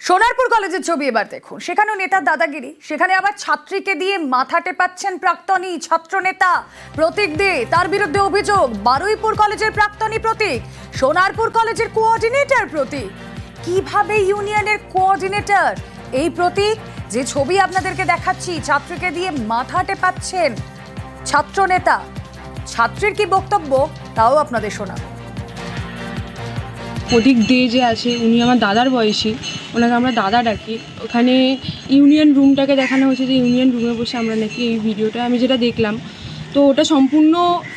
সোনারপুর কলেজের ছবি এবার দেখুন। সেখানেও নেতার দাদাগিরি, সেখানে আবার ছাত্রীকে দিয়ে মাথা টেপাচ্ছেন প্রাক্তনী ছাত্র নেতা প্রতীক দে। তার বিরুদ্ধে অভিযোগ বারুইপুর কলেজের প্রাক্তনী প্রতীক সোনারপুর কলেজের কোঅর্ডিনেটর প্রতীক। কিভাবে ইউনিয়নের কোঅর্ডিনেটর এই প্রতীক, যে ছবি আপনাদেরকে দেখাচ্ছি, ছাত্রীকে দিয়ে মাথা টেপাচ্ছেন ছাত্র নেতা। ছাত্রীর কি বক্তব্য তাও আপনাদের শোনাবো। প্রতীক দে যে আছে, উনি আমার দাদার বয়সী, ওনাকে আমরা দাদা ডাকি। ওখানে ইউনিয়ন রুমটাকে দেখানো হয়েছে যে ইউনিয়ন রুমে বসে আমরা নাকি এই ভিডিওটা আমি যেটা দেখলাম, তো ওটা সম্পূর্ণ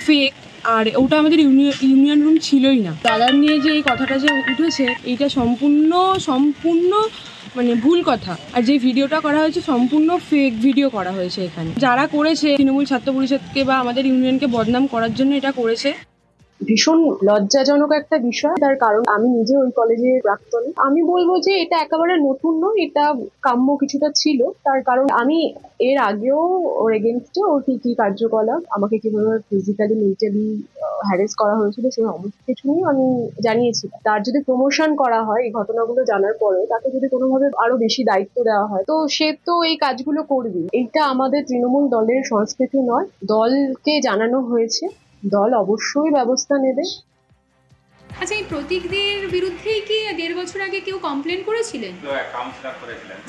ফেক। আর ওটা আমাদের ইউনিয়ন রুম ছিলই না। দাদার নিয়ে যে এই কথাটা যে উঠেছে, এইটা সম্পূর্ণ মানে ভুল কথা। আর যে ভিডিওটা করা হয়েছে সম্পূর্ণ ফেক ভিডিও করা হয়েছে। এখানে যারা করেছে তৃণমূল ছাত্র পরিষদকে বা আমাদের ইউনিয়নকে বদনাম করার জন্য এটা করেছে। ভীষণ লজ্জাজনক একটা বিষয়। তার কারণ আমি নিজে ওই কলেজের প্রাক্তনী। আমি বলবো যে এটা একেবারে নতুন নয়, এটা কাম্য কিছুটা ছিল। তার কারণ আমি এর আগেও ওর এগেনস্টে ওর কি কার্যকলাপ, আমাকে কিভাবে ফিজিক্যালি মেন্টালি হ্যারেস করা হয়েছিল, সেই সমস্ত কিছু নিয়ে আমি জানিয়েছি। তার যদি প্রমোশন করা হয় এই ঘটনাগুলো জানার পরে, তাকে যদি কোনোভাবে আরো বেশি দায়িত্ব দেওয়া হয়, তো সে তো এই কাজগুলো করবে। এইটা আমাদের তৃণমূল দলের সংস্কৃতি নয়। দলকে জানানো হয়েছে, দল অবশ্যই ব্যবস্থা নেবে। আচ্ছা, এই প্রতীকদের বিরুদ্ধেই কি 1.5 বছর আগে কেউ কমপ্লেন করেছিলেন?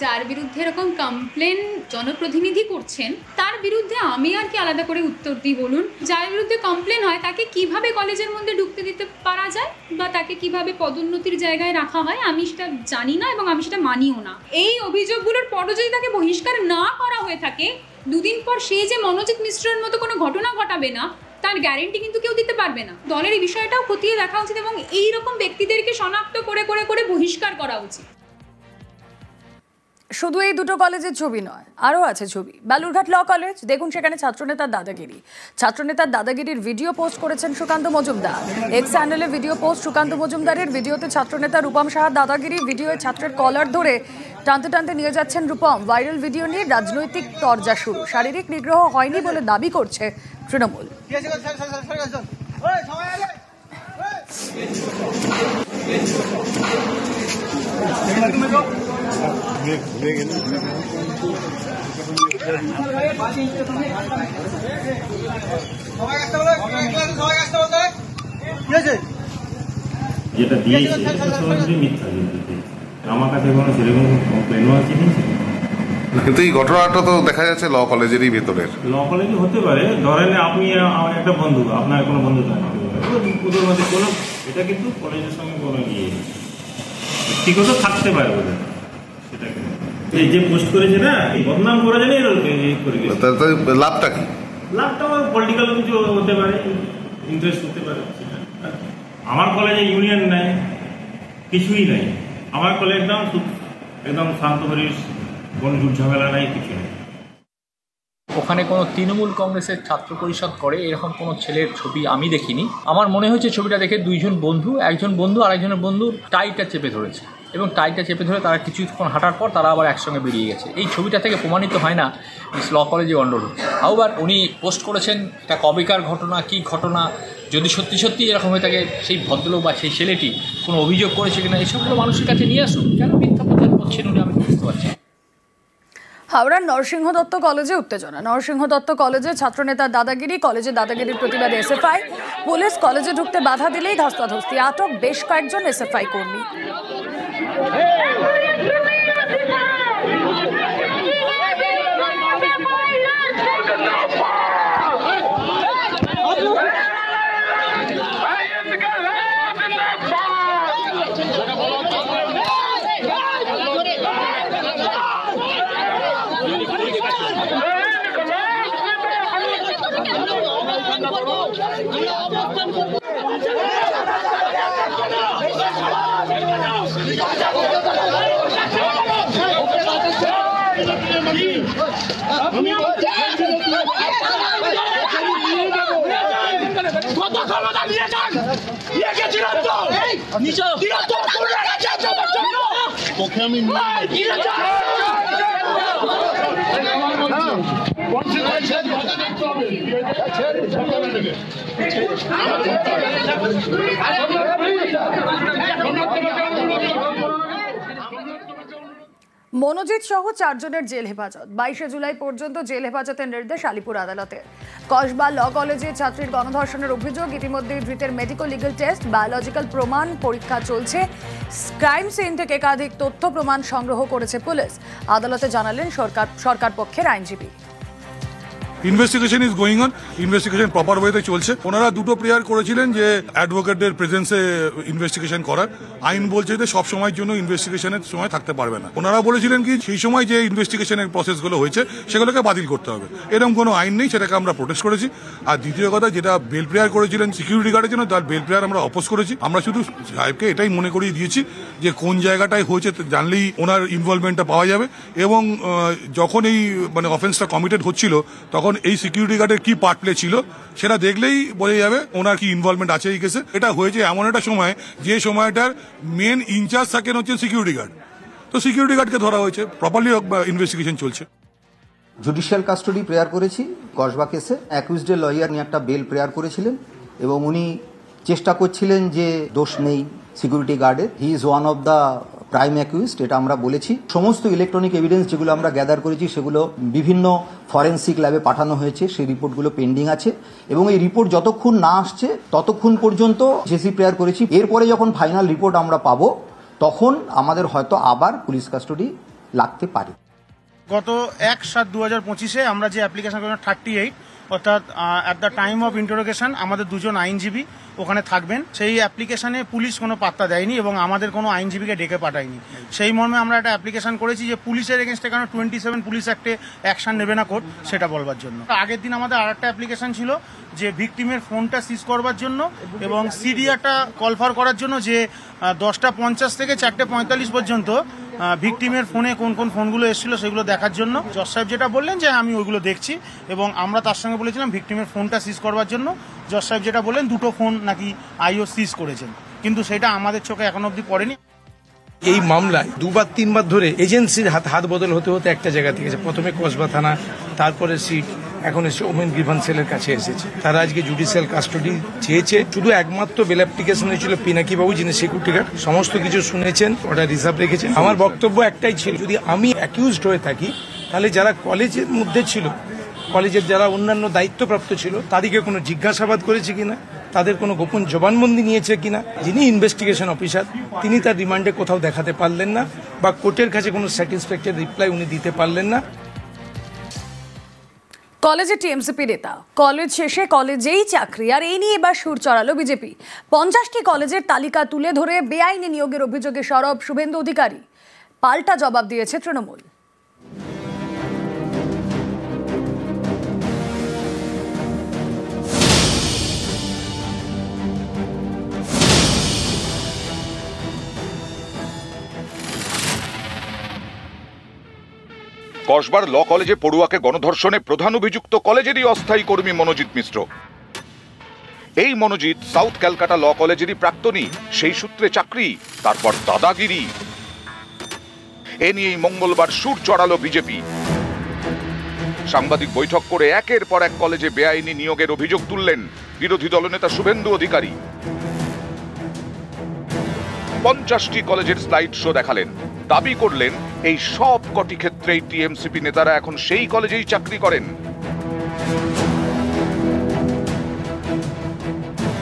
যার বিরুদ্ধে এরকম কমপ্লেন জনপ্রতিনিধি করছেন, তার বিরুদ্ধে আমি আর কি আলাদা করে উত্তর দিই বলুন? যার বিরুদ্ধে কমপ্লেন হয় তাকে কিভাবে কলেজের মধ্যে ঢুকতে দিতে পারা যায় বা তাকে কিভাবে পদোন্নতির জায়গায় রাখা হয়, আমি সেটা জানি না এবং আমি সেটা মানিও না। এই অভিযোগগুলোর পরও যদি তাকে বহিষ্কার না করা হয়ে থাকে, দুদিন পর সে যে মনোজিৎ মিশ্রের মতো কোনো ঘটনা ঘটাবে না, তার গ্যারেন্টি কিন্তু কেউ দিতে পারবে না। দলের এই বিষয়টাও খতিয়ে দেখা উচিত এবং এই রকম ব্যক্তিদেরকে শনাক্ত করে করে করে বহিষ্কার করা উচিত। শুধু এই দুটো কলেজের ছবি নয়, আরও আছে ছবি। বালুরঘাট ল কলেজ দেখুন, সেখানে ছাত্রনেতার দাদাগিরি। ছাত্রনেতার দাদাগিরির ভিডিও পোস্ট করেছেন সুকান্ত মজুমদার। এক্স চ্যানেলে ভিডিও পোস্ট সুকান্ত মজুমদারের। ভিডিওতে ছাত্রনেতা রূপম সাহার দাদাগিরি। ভিডিওয়ে ছাত্রের কলার ধরে টানতে টানতে নিয়ে যাচ্ছেন রূপম। ভাইরাল ভিডিও নিয়ে রাজনৈতিক তরজা শুরু। শারীরিক নিগ্রহ হয়নি বলে দাবি করছে তৃণমূল। যেটা দিয়েছে মিথ্যা, আমার কাছে কোনো সেরকম কমপ্লেনও আছে। কিন্তু এই ঘটনাটা তো দেখা যাচ্ছে ল কলেজেরই ভেতরের। ল কলেজে হতে পারে, ধরেন আপনি আমার একটা বন্ধু, আপনার কোনো বন্ধু থাকে, ওদের মধ্যে কোনো, এটা কিন্তু কলেজের সঙ্গে কোনো ইয়ে ঠিক হতো থাকতে পারে ওদের। সেটাকে এই যে পোস্ট করেছে না, এই বদনাম করা যায় না, করে লাভটা কি? লাভটা আমার পলিটিক্যাল কিছু হতে পারে, ইন্টারেস্ট হতে পারে। আমার কলেজে ইউনিয়ন নাই, কিছুই নাই। আমার কলেজ একদম শান্ত পরিবেশ, কোনো ঝুট ঝামেলা নাই, কিছু নেই। ওখানে কোনো তৃণমূল কংগ্রেসের ছাত্র পরিষদ করে এরকম কোনো ছেলের ছবি আমি দেখিনি। আমার মনে হয়েছে ছবিটা দেখে দুইজন বন্ধু, একজন বন্ধু আর একজনের বন্ধু টাইটা চেপে ধরেছে এবং টাইটা চেপে ধরে তারা কিছুক্ষণ হাঁটার পর তারা আবার একসঙ্গে বেরিয়ে গেছে। এই ছবিটা থেকে প্রমাণিত হয় না ল কলেজে গণ্ডগোল। আবার উনি পোস্ট করেছেন এটা কবেকার ঘটনা, কি ঘটনা, যদি সত্যি এরকম হয়ে থাকে সেই ভদ্রলোক বা সেই ছেলেটি কোনো অভিযোগ করেছে কিনা, এসবগুলো মানুষের কাছে নিয়ে আসুন। কেন মিথ্যা প্রচার করছেন উনি, আমি বুঝতে পারছি। হাওড়ার নরসিংহ দত্ত কলেজে উত্তেজনা। নরসিংহ দত্ত কলেজে ছাত্রনেতার দাদাগিরি। কলেজে দাদাগিরির প্রতিবাদে এসএফআই। পুলিশ কলেজে ঢুকতে বাধা দিলেই ধস্তাধস্তি। আটক বেশ কয়েকজন এসএফআই কর্মী। আমি মনোজিৎ সহ 4 জনের জেল হেফাজত। 22শে জুলাই পর্যন্ত জেল হেফাজতের নির্দেশ আলিপুর আদালতের। কসবা ল কলেজে ছাত্রীর গণধর্ষণের অভিযোগ। ইতিমধ্যে ধৃতের মেডিকেল লিগ্যাল টেস্ট, বায়োলজিক্যাল প্রমাণ পরীক্ষা চলছে। ক্রাইম সিন থেকে একাধিক তথ্য প্রমাণ সংগ্রহ করেছে পুলিশ। আদালতে জানালেন সরকার পক্ষের আইনজীবী। Investigation is going on, investigation proper ওয়েতে চলছে। ওনারা দুটো প্রেয়ার করেছিলেন যে অ্যাডভোকেটদের প্রেজেন্সে ইনভেস্টিগেশন করার। আইন বলছে যে সব সময়ের জন্য ইনভেস্টিগেশনের সময় থাকতে পারবে না। ওনারা বলেছিলেন কি সেই সময় যে ইনভেস্টিগেশনের প্রসেসগুলো হয়েছে সেগুলোকে বাতিল করতে হবে। এরকম কোনো আইন নেই, সেটাকে আমরা প্রোটেস্ট করেছি। আর দ্বিতীয় কথা, যেটা বেল প্রেয়ার করেছিলেন সিকিউরিটি গার্ডের জন্য, তার বেল প্রেয়ার আমরা অপোজ করেছি। আমরা শুধু সাহেবকে এটাই মনে করিয়ে দিয়েছি যে কোন জায়গাটায় হয়েছে জানলেই ওনার ইনভলভমেন্টটা পাওয়া যাবে। এবং যখন এই অফেন্সটা কমিটেড হচ্ছিল তখন এই সিকিউরিটি গার্ডের কি পার্ট প্লে ছিল সেটা দেখলেই বোঝা যাবে ওনার কি ইনভলভমেন্ট আছে এই কেসে। এটা হয়েছে এমন একটা সময় যে সময়টার মেন ইনচার্জ থাকেন হচ্ছে সিকিউরিটি গার্ড। তো সিকিউরিটি গার্ডকে ধরা হয়েছে, প্রপারলি ইনভেস্টিগেশন চলছে। জুডিশিয়াল কাস্টডি প্রেয়ার করেছি কসবা কেসে। অ্যাকিউজডের লয়ার নিয়ে একটা বেল প্রেয়ার করেছিলেন এবং উনি চেষ্টা করছিলেন যে দোষ নেই সিকিউরিটি গার্ডের। He is one of the prime accused, এটা আমরা বলেছি। সমস্ত ইলেকট্রনিক এভিডেন্স যেগুলো আমরা গ্যাদার করেছি সেগুলো বিভিন্ন ফরেন্সিক ল্যাবে পাঠানো হয়েছে, সেই রিপোর্টগুলো পেন্ডিং আছে। এবং এই রিপোর্ট যতক্ষণ না আসছে ততক্ষণ পর্যন্ত জেসি প্রেয়ার করেছি। এরপরে যখন ফাইনাল রিপোর্ট আমরা পাবো তখন আমাদের হয়তো আবার পুলিশ কাস্টডি লাগতে পারে। গত 1/7/2025 আমরা যে অ্যাপ্লিকেশন করলাম 38, অর্থাৎ at the time of interrogation আমাদের 2 জন আইনজীবী ওখানে থাকবেন। সেই অ্যাপ্লিকেশনে পুলিশ কোনো পাত্তা দেয়নি এবং আমাদের কোনো আইনজীবীকে ডেকে পাঠায়নি। সেই মর্মে আমরা একটা অ্যাপ্লিকেশন করেছি যে পুলিশের এগেনস্টে কেন 27 পুলিশ অ্যাক্টে অ্যাকশন নেবে না কোর্ট, সেটা বলবার জন্য। আগের দিন আমাদের আরেকটা অ্যাপ্লিকেশন ছিল যে ভিকটিমের ফোনটা সিজ করবার জন্য এবং সিডিআরটা কলফার করার জন্য, যে 10:50 থেকে 4:45 পর্যন্ত ভিকটিমের ফোনে কোন কোন ফোনগুলো এসেছিল সেগুলো দেখার জন্য। জজ সাহেব যেটা বললেন যে আমি ওইগুলো দেখছি এবং আমরা তার সঙ্গে বলেছিলাম ভিকটিমের ফোনটা সিজ করবার জন্য। জজ সাহেব যেটা বললেন 2টো ফোন নাকি আইও সিজ করেছেন, কিন্তু সেটা আমাদের চোখে এখন অবধি পড়েনি। এই মামলায় 2-3 ধরে এজেন্সির হাত বদল হতে হতে একটা জায়গা থেকে, প্রথমে কসবা থানা, তারপরে সিট, এখন এসে ওমেন গ্রিভান্স সেলের কাছে এসেছে। তারা আজকে জুডিশিয়াল কাস্টডি চেয়েছে। শুধু একমাত্র বেল অ্যাপ্লিকেশন হয়েছিল পিনাকি বাবু, যিনি সিকিউরিটি গার্ড, সমস্ত কিছু শুনেছেন, ওটা রিজার্ভ রেখেছেন। আমার বক্তব্য একটাই ছিল, যদি আমি অ্যাকিউজড হয়ে থাকি তাহলে যারা কলেজের মধ্যে ছিল, কলেজের যারা অন্যান্য দায়িত্বপ্রাপ্ত ছিল, তাদেরকে কোনো জিজ্ঞাসাবাদ করেছে কিনা, তাদের কোনো গোপন জবানবন্দি নিয়েছে কিনা। যিনি ইনভেস্টিগেশন অফিসার তিনি তার রিমান্ডে কোথাও দেখাতে পারলেন না বা কোর্টের কাছে কোনো স্যাটিসফ্যাক্টরি রিপ্লাই উনি দিতে পারলেন না। কলেজে টিএমসিপি নেতা, কলেজ শেষে কলেজেই চাকরি, আর এই নিয়ে এবার সুর চড়ালো বিজেপি। 50টি কলেজের তালিকা তুলে ধরে বেআইনি নিয়োগের অভিযোগে সরব শুভেন্দু অধিকারী। পাল্টা জবাব দিয়েছে তৃণমূল। কসবার ল কলেজে পড়ুয়াকে গণধর্ষণে প্রধান অভিযুক্ত কলেজেরই অস্থায়ী কর্মী মনোজিৎ মিশ্র। এই মনোজিৎ সাউথ ক্যালকাটা ল কলেজেরই প্রাক্তনী, সেই সূত্রে চাকরি, তারপর দাদাগিরি। এ নিয়েই মঙ্গলবার সুর চড়ালো বিজেপি। সাংবাদিক বৈঠক করে একের পর এক কলেজে বেআইনি নিয়োগের অভিযোগ তুললেন বিরোধী দলনেতা শুভেন্দু অধিকারী। 50টি কলেজের স্লাইড শো দেখালেন। দাবি করলেন এই সব কটি ক্ষেত্রেই টিএমসিপি নেতারা এখন সেই কলেজেই চাকরি করেন।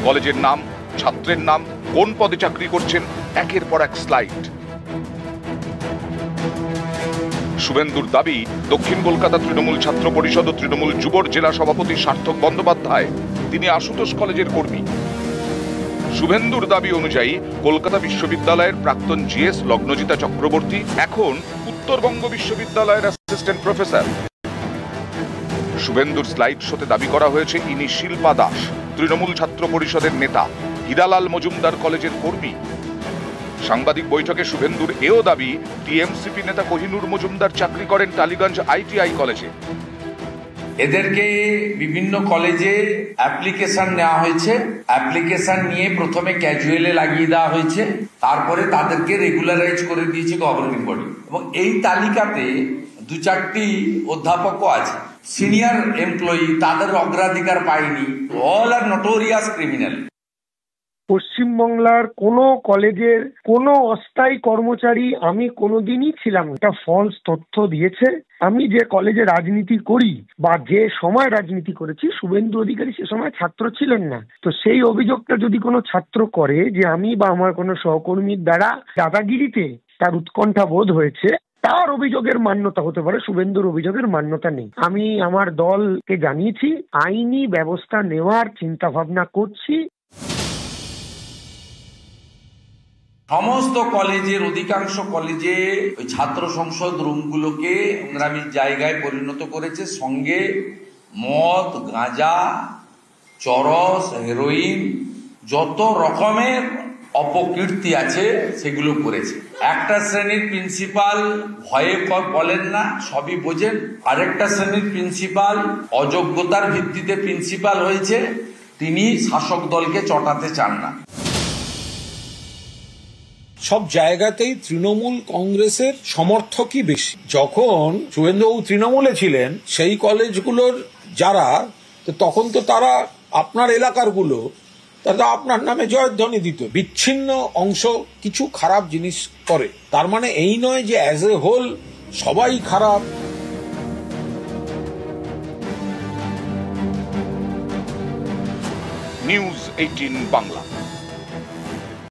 কলেজের নাম, ছাত্রের নাম, কোন পদে চাকরি করছেন, একের পর এক স্লাইড। শুভেন্দুর দাবি, দক্ষিণ কলকাতা তৃণমূল ছাত্র পরিষদ ও তৃণমূল যুবর জেলা সভাপতি সার্থক বন্দ্যোপাধ্যায়, তিনি আশুতোষ কলেজের কর্মী। শুভেন্দুর দাবি অনুযায়ী কলকাতা বিশ্ববিদ্যালয়ের প্রাক্তন জিএস লগ্নজিতা চক্রবর্তী এখন উত্তরবঙ্গ বিশ্ববিদ্যালয়ের অ্যাসিস্ট্যান্ট প্রফেসর। শুভেন্দুর স্লাইড শোতে দাবি করা হয়েছে ইনি শিল্পা দাস, তৃণমূল ছাত্র পরিষদের নেতা, হীরালাল মজুমদার কলেজের কর্মী। সাংবাদিক বৈঠকে শুভেন্দুর এও দাবি, টিএমসিপি নেতা কোহিনুর মজুমদার চাকরি করেন টালিগঞ্জ আইটিআই কলেজে। এদেরকে বিভিন্ন কলেজে অ্যাপ্লিকেশন নেওয়া হয়েছে। অ্যাপ্লিকেশন নিয়ে প্রথমে ক্যাজুয়ালে লাগিয়ে দেওয়া হয়েছে, তারপরে তাদেরকে রেগুলারাইজ করে দিয়েছে গভর্নিং বডি। এবং এই তালিকাতে 2-4টি অধ্যাপকও আছে, সিনিয়র এমপ্লয়ি, তাদের অগ্রাধিকার পায়নি। অল আর নোটোরিয়াস ক্রিমিনাল। পশ্চিমবাংলার কোনো কলেজের কোনো অস্থায়ী কর্মচারী আমি কোনোদিনই ছিলাম না। এটা ফলস তথ্য দিয়েছে। আমি যে কলেজে রাজনীতি করি বা যে সময় রাজনীতি করেছি, শুভেন্দু অধিকারী সে সময় ছাত্র ছিলেন না। তো সেই অভিযোগটা যদি কোনো ছাত্র করে যে আমি বা আমার কোনো সহকর্মীর দ্বারা দাদাগিরিতে তার উৎকণ্ঠা বোধ হয়েছে, তার অভিযোগের মান্যতা হতে পারে, শুভেন্দুর অভিযোগের মান্যতা নেই। আমি আমার দলকে জানিয়েছি আইনি ব্যবস্থা নেওয়ার চিন্তা ভাবনা করছি। সমস্ত কলেজের অধিকাংশ কলেজে ওই ছাত্র সংসদ রুমগুলোকে নোংরামির জায়গায় পরিণত করেছে। সঙ্গে মদ, গাঁজা, চরস, হেরোইন, যত রকমের অপকীর্তি আছে সেগুলো করেছে। একটা শ্রেণীর প্রিন্সিপাল ভয়ে বলেন না, সবই বোঝেন। আরেকটা শ্রেণীর প্রিন্সিপাল অযোগ্যতার ভিত্তিতে প্রিন্সিপাল হয়েছে, তিনি শাসক দলকে চটাতে চান না। সব জায়গাতেই তৃণমূল কংগ্রেসের সমর্থকই বেশি। যখন শুভেন্দুবাবু তৃণমূলে ছিলেন সেই কলেজগুলোর যারা, তখন তো তারা আপনার এলাকারগুলো তারা আপনার নামে জয়ধ্বনি দিত। বিচ্ছিন্ন অংশ কিছু খারাপ জিনিস করে, তার মানে এই নয় যে অ্যাজ এ হোল সবাই খারাপ। নিউজ 18 বাংলা।